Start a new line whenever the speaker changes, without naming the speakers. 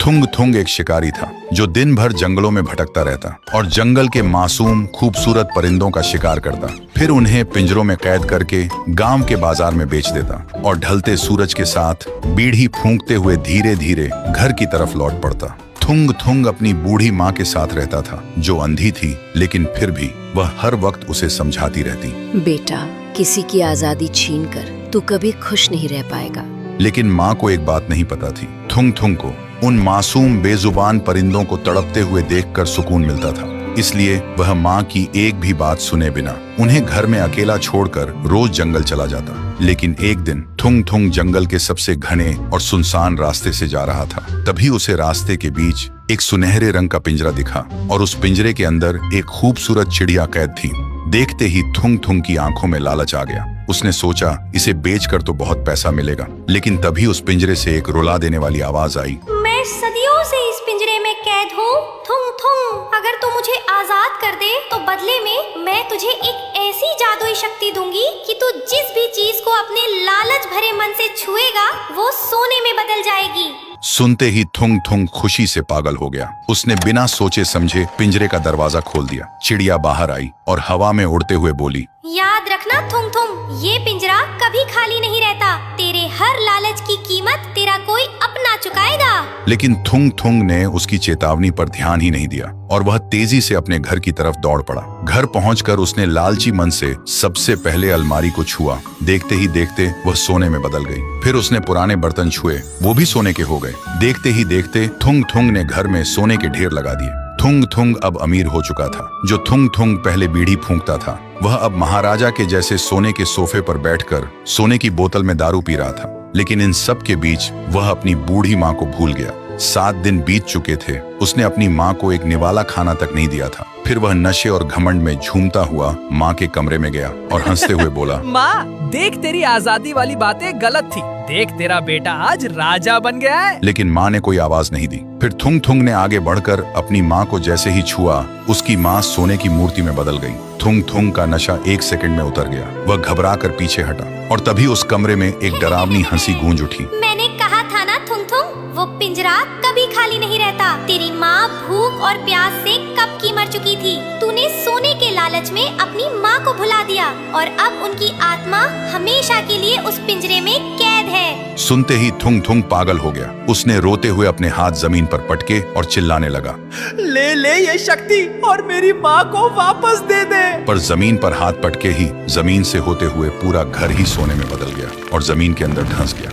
थुंग थुंग एक शिकारी था जो दिन भर जंगलों में भटकता रहता और जंगल के मासूम खूबसूरत परिंदों का शिकार करता, फिर उन्हें पिंजरों में कैद करके गांव के बाजार में बेच देता और ढलते सूरज के साथ बीड़ी फूंकते हुए धीरे धीरे घर की तरफ लौट पड़ता। थुंग थुंग अपनी बूढ़ी माँ के साथ रहता था जो अंधी थी, लेकिन फिर भी वह हर वक्त उसे समझाती रहती,
बेटा, किसी की आजादी छीन कर तू कभी खुश नहीं रह पाएगा।
लेकिन माँ को एक बात नहीं पता थी, थुंग थुंग को उन मासूम बेजुबान परिंदों को तड़पते हुए देखकर सुकून मिलता था, इसलिए वह माँ की एक भी बात सुने बिना उन्हें घर में अकेला छोड़कर रोज जंगल चला जाता। लेकिन एक दिन थुंग थुंग जंगल के सबसे घने और सुनसान रास्ते से जा रहा था। तभी उसे रास्ते के बीच एक सुनहरे रंग का पिंजरा दिखा और उस पिंजरे के अंदर एक खूबसूरत चिड़िया कैद थी। देखते ही थुंग थुंग की आंखों में लालच आ गया। उसने सोचा इसे बेचकर तो बहुत पैसा मिलेगा, लेकिन तभी उस पिंजरे से एक रुला देने वाली आवाज आई,
मैं सदियों से इस पिंजरे में कैद हूँ। थुंग थुंग, अगर तू मुझे आजाद कर दे तो बदले में मैं तुझे एक ऐसी जादुई शक्ति दूंगी कि तू जिस भी चीज को अपने लालच भरे मन से छुएगा वो सोने में बदल जाएगी।
सुनते ही थुंग थुंग खुशी से पागल हो गया। उसने बिना सोचे समझे पिंजरे का दरवाजा खोल दिया। चिड़िया बाहर आई और हवा में उड़ते हुए बोली,
याद रखना थुंग थुंग, ये पिंजरा कभी खाली नहीं रहता। तेरे हर लालच की कीमत तेरा कोई अपना चुकाएगा।
लेकिन थुंग थुंग ने उसकी चेतावनी पर ध्यान ही नहीं दिया और वह तेजी से अपने घर की तरफ दौड़ पड़ा। घर पहुंचकर उसने लालची मन से सबसे पहले अलमारी को छुआ। देखते ही देखते वह सोने में बदल गई। फिर उसने पुराने बर्तन छुए, वो भी सोने के हो गए। देखते ही देखते थुंग थुंग ने घर में सोने के ढेर लगा दिए। थुंग थुंग अब अमीर हो चुका था। जो थुंग थुंग पहले बीड़ी फूंकता था, वह अब महाराजा के जैसे सोने के सोफे पर बैठकर सोने की बोतल में दारू पी रहा था। लेकिन इन सब के बीच वह अपनी बूढ़ी माँ को भूल गया। 7 दिन बीत चुके थे, उसने अपनी माँ को एक निवाला खाना तक नहीं दिया था। फिर वह नशे और घमंड में झूमता हुआ माँ के कमरे में गया और हंसते हुए बोला,
माँ, देख तेरी आजादी वाली बातें गलत थी। देख तेरा बेटा आज राजा बन गया है।
लेकिन माँ ने कोई आवाज नहीं दी। फिर थुंग थुंग ने आगे बढ़कर अपनी माँ को जैसे ही छुआ, उसकी माँ सोने की मूर्ति में बदल गई। थुंग थुंग का नशा 1 सेकंड में उतर गया। वह घबरा कर पीछे हटा और तभी उस कमरे में एक डरावनी हंसी गूंज उठी।
मैंने कहा था ना थुंग थुंग, वो पिंजरा कभी खाली नहीं रहता। तेरी माँ भूख और प्यास से कब की मर चुकी थी। तूने सोने के लालच में अपनी माँ को भुला दिया और अब उनकी आत्मा हमेशा के लिए उस पिंजरे में कैद है।
सुनते ही थुंग थुंग पागल हो गया। उसने रोते हुए अपने हाथ जमीन पर पटके और चिल्लाने लगा,
ले ले ये शक्ति और मेरी माँ को वापस दे दे।
पर जमीन पर हाथ पटके ही जमीन से होते हुए पूरा घर ही सोने में बदल गया और जमीन के अंदर धंस गया।